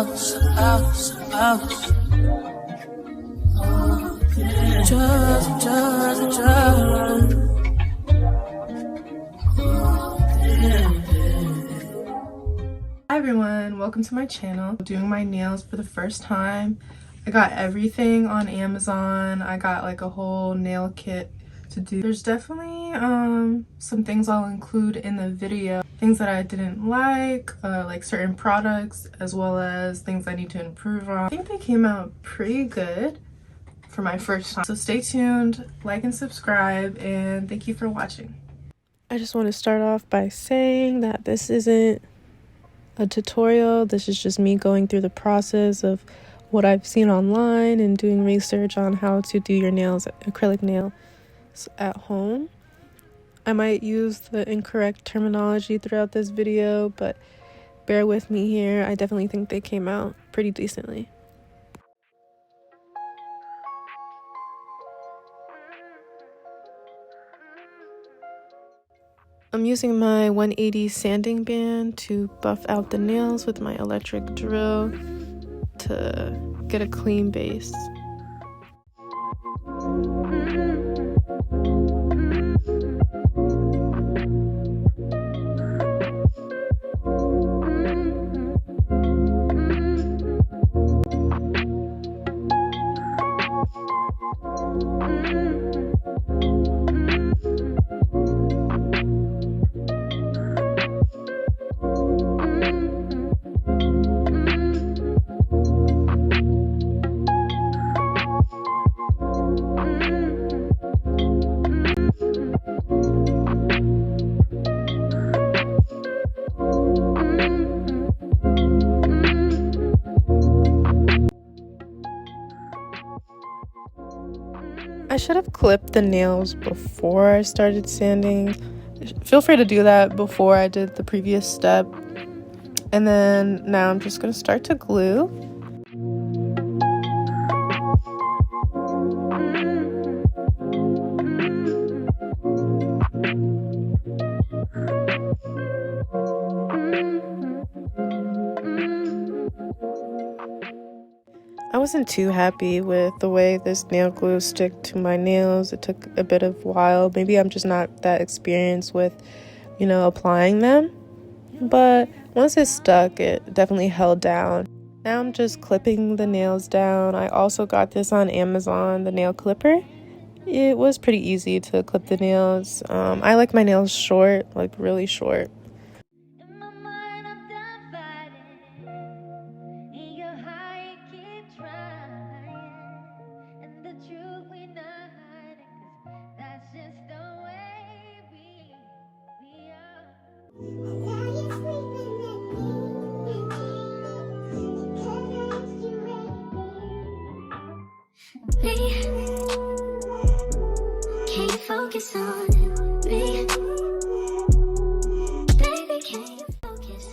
Hi everyone, welcome to my channel. I'm doing my nails for the first time. I got everything on Amazon. I got like a whole nail kit to do. There's definitely some things I'll include in the video. Things that I didn't like certain products, as well as things I need to improve on. I think they came out pretty good for my first time. So stay tuned, like and subscribe, and thank you for watching. I just want to start off by saying that this isn't a tutorial. This is just me going through the process of what I've seen online and doing research on how to do your nails, acrylic nails at home. I might use the incorrect terminology throughout this video, but bear with me here. I definitely think they came out pretty decently. I'm using my 180 sanding band to buff out the nails with my electric drill to get a clean base. I should have clipped the nails before I started sanding. Feel free to do that before I did the previous step. And then now I'm just going to start to glue. I wasn't too happy with the way this nail glue stuck to my nails. It took a bit of while. Maybe I'm just not that experienced with, applying them. But once it stuck, it definitely held down. Now I'm just clipping the nails down. I also got this on Amazon, the nail clipper. It was pretty easy to clip the nails. I like my nails short, like really short.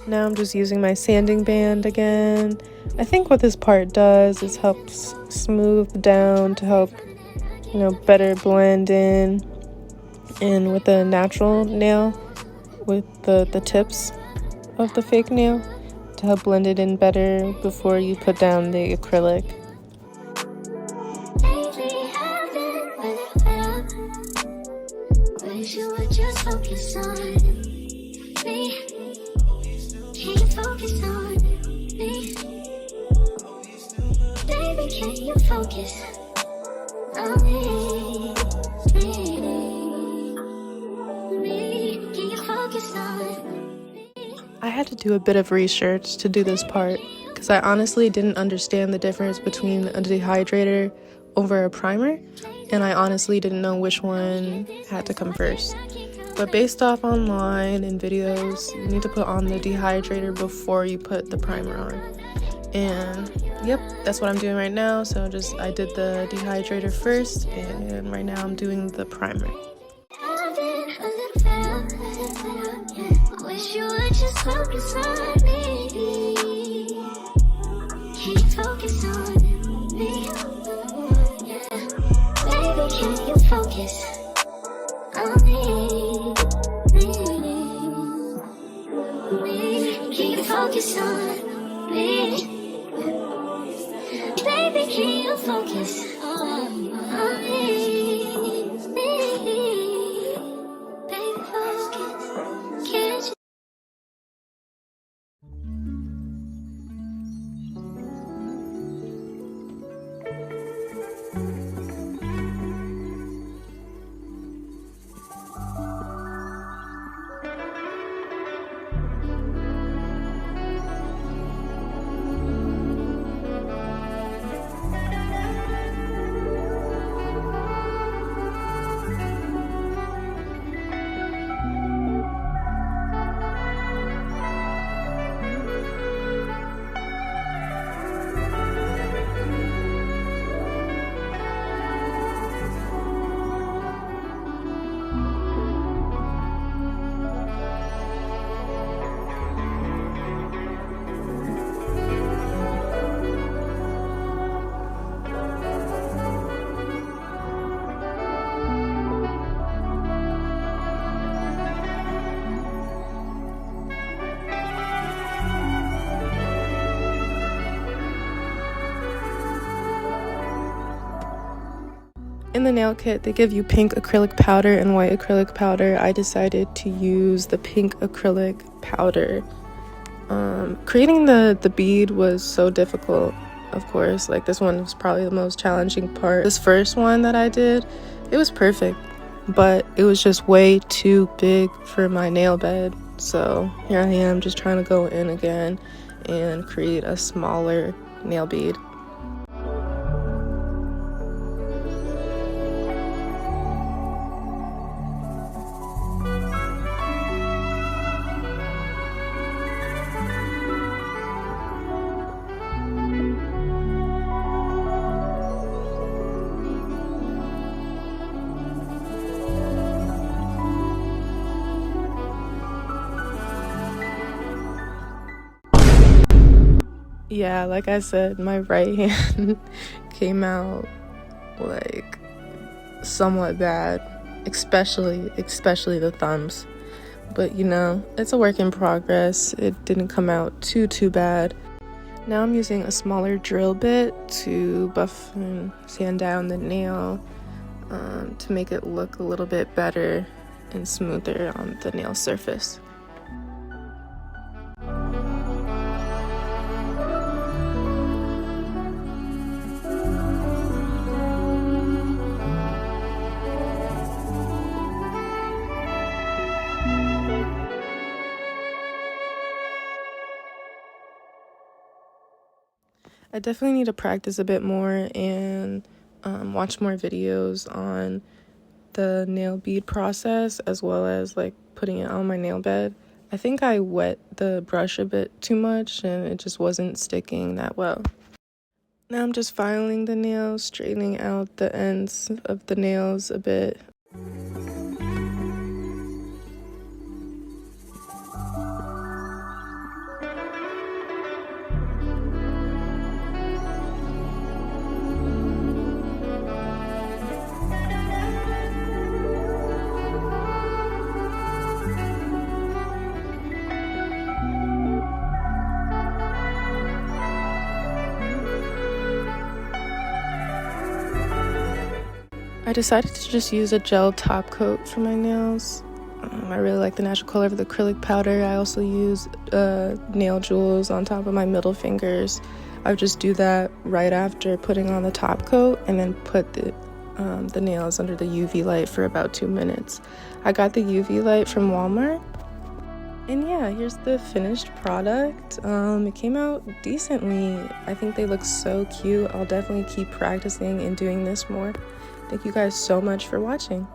Now I'm just using my sanding band again. I think what this part does is helps smooth down to help, better blend in with the natural nail, with the tips of the fake nail, to help blend it in better before you put down the acrylic. I had to do a bit of research to do this part because I honestly didn't understand the difference between a dehydrator over a primer, and I honestly didn't know which one had to come first. But based off online and videos, you need to put on the dehydrator before you put the primer on. And yep, that's what I'm doing right now. So I did the dehydrator first, and right now I'm doing the primer. Wish you would just focus on me. Can you focus on me? Yeah. Baby, can you focus on me? Can you focus on me? focus on me. Baby, focus. Can't you? In the nail kit, they give you pink acrylic powder and white acrylic powder. I decided to use the pink acrylic powder. Creating the bead was so difficult, of course. Like, this one was probably the most challenging part. This first one that I did, it was perfect, but it was just way too big for my nail bed. So here I am just trying to go in again and create a smaller nail bead. Yeah, like I said, my right hand came out like somewhat bad, especially the thumbs. But you know, it's a work in progress. It didn't come out too bad. Now I'm using a smaller drill bit to buff and sand down the nail to make it look a little bit better and smoother on the nail surface. I definitely need to practice a bit more and watch more videos on the nail bead process, as well as like putting it on my nail bed. I think I wet the brush a bit too much and it just wasn't sticking that well. Now I'm just filing the nails, straightening out the ends of the nails a bit. I decided to just use a gel top coat for my nails. I really like the natural color of the acrylic powder. I also use nail jewels on top of my middle fingers. I would just do that right after putting on the top coat and then put the nails under the UV light for about 2 minutes. I got the UV light from Walmart. And yeah, here's the finished product. It came out decently. I think they look so cute. I'll definitely keep practicing and doing this more. Thank you guys so much for watching.